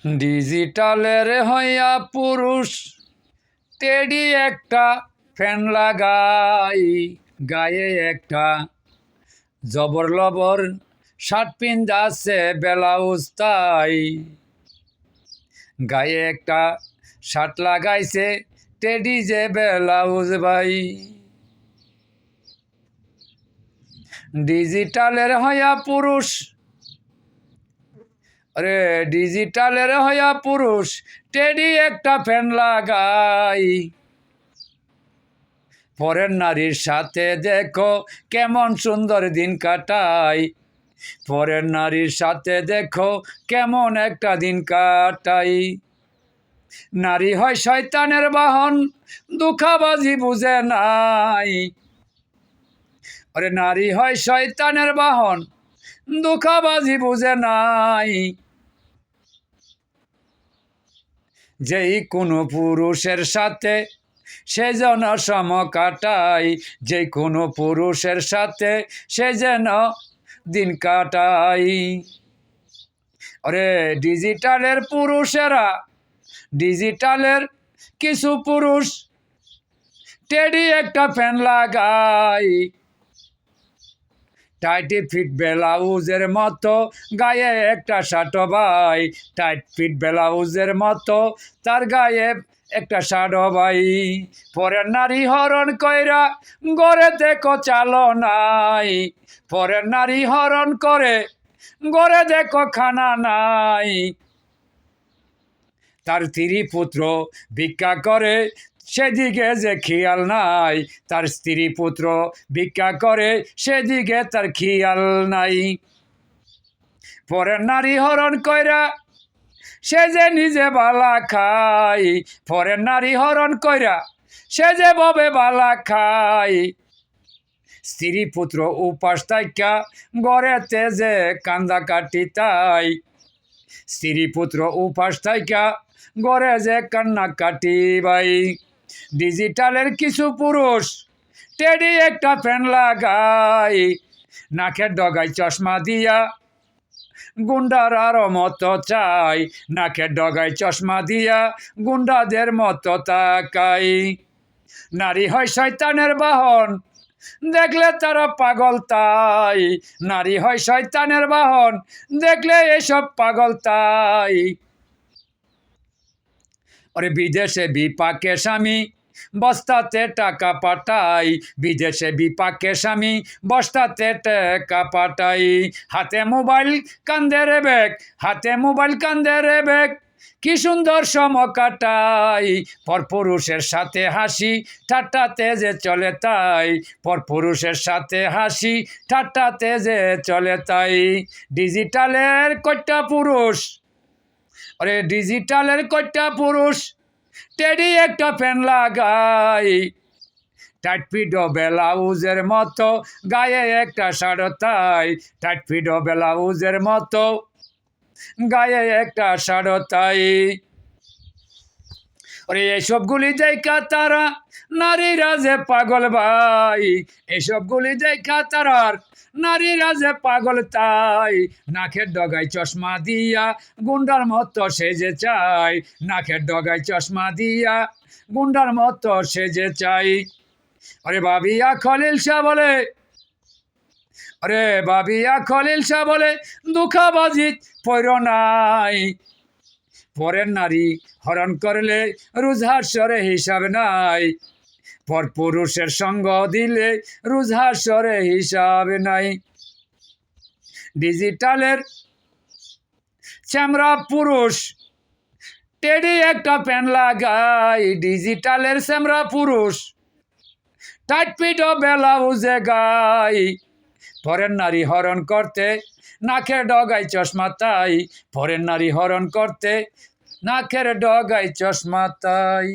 ডিজিটালের হইয়া পুরুষ টেডি একটা ফ্যান লাগাই, গায়ে একটা জবর লবর শার্ট পিন্দাছে ব্লাউজ তাই। গায়ে একটা শার্ট লাগাইছে টেডি যে ব্লাউজ ভাই। ডিজিটালের হইয়া পুরুষ, আরে ডিজিটালের হইয়া পুরুষ টেডি একটা ফ্যান লাগাই। পরের নারীর সাথে দেখো কেমন সুন্দর দিন কাটাই। পরের নারীর সাথে দেখো কেমন একটা দিন কাটাই। নারী হয় শয়তানের বাহন, দুঃখাবাজি বুঝে নাই। আরে নারী হয় শয়তানের বাহন, দুঃখাবাজি বুঝে নাই। যেই কোনো পুরুষের সাথে সে যেন সম কাটায়, যে কোনো পুরুষের সাথে সে যেন দিন কাটায়। আরে ডিজিটালের পুরুষেরা, ডিজিটালের কিছু পুরুষ টেডি একটা ফ্যান লাগাই। টাইটি ফিট ব্লাউজের মতো গায়ে একটা শার্ট ভাই। টাইট ফিট ব্লাউজের মতো তার গায়ে একটা শার্ট ভাই। পরের নারী হরণ কইরা গড়ে দেখো চালো নাই। পরের নারী হরণ করে গড়ে দেখো খানা নাই। তার স্ত্রী পুত্র ভিক্ষা করে সেদিকে যে খেয়াল নাই। তার স্ত্রী পুত্র ভিক্ষা করে সেদিকে তার খেয়াল নাই। পরের নারী হরণ কইরা সে যে নিজে বালা খায়। পরের নারী হরণ কইরা সে যে ববে বালা খায়। স্ত্রী পুত্র উপাস থাইকা গড়েতে যে কান্দা কাটি তাই। স্ত্রী পুত্র উপাস থাইকা গড়ে যে কান্না কাটি ভাই। ডিজিটালের কিছু পুরুষ টেডি একটা ফ্যান লাগাই। নাকের ডগায় চশমা দিয়া গুন্ডার আরো মতো চাই। নাকের ডগায় চশমা দিয়া গুন্ডাদের মতো তাকাই। নারী হয় শয়তানের বাহন, দেখলে তারা পাগল তাই। নারী হয় শয়তানের বাহন, দেখলে এসব পাগল তাই। আরে বিদেশে বিপাকে স্বামী বস্তাতে টাকা পাঠাই। বিদেশে বিপাকে স্বামী বস্তাতে টাকা পাঠাই। হাতে মোবাইল কান্দে রে ব্যাগ, হাতে মোবাইল কান্দে রে ব্যাগ, কি সুন্দর সম কাটাই। পরপুরুষের সাথে হাসি ঠাট্টাতে যে চলে তাই। পরপুরুষের সাথে হাসি ঠাট্টাতে যে চলে তাই। ডিজিটালের কয়টা পুরুষ, আরে ডিজিটালের কয়টা পুরুষ টেডি একটা ফ্যান লাগাই। টাইট ফিট ব্লাউজের মতো গায়ে একটা শার্ট তাই। টাইট ফিট ব্লাউজের মতো গায়ে একটা শার্ট তাই। আরে এসবগুলি দেখা তারা নারীরা যে পাগল ভাই। এসবগুলি দেখা তারার নারীরা যে পাগল তাই। নাকের ডগায় চশমা দিয়া গুন্ডার মতো সেজে চাই। নাকের ডগায় চশমা দিয়া গুন্ডার মতো সেজে চাই। আরে বাবিয়া খলিল শাহ বলে, আরে বাবিয়া খলিল শাহ বলে দুঃখাবাজি পৈর নাই। পরের নারী হরণ করলে রুজহাসরে হিসাব নাই। পর পুরুষের সঙ্গ দিলে রুজহাসরে হিসাব নাই। ডিজিটালের চ্যামরা পুরুষ টেডি একটা প্যান লাগাই। ডিজিটালের চ্যামরা পুরুষ টাইট ফিট ব্লাউজে গাই। পরের নারী হরণ করতে নাকের ডগায় চশমা তাই। পরের নারী হরণ করতে নাকের ডগায় চশমা তাই।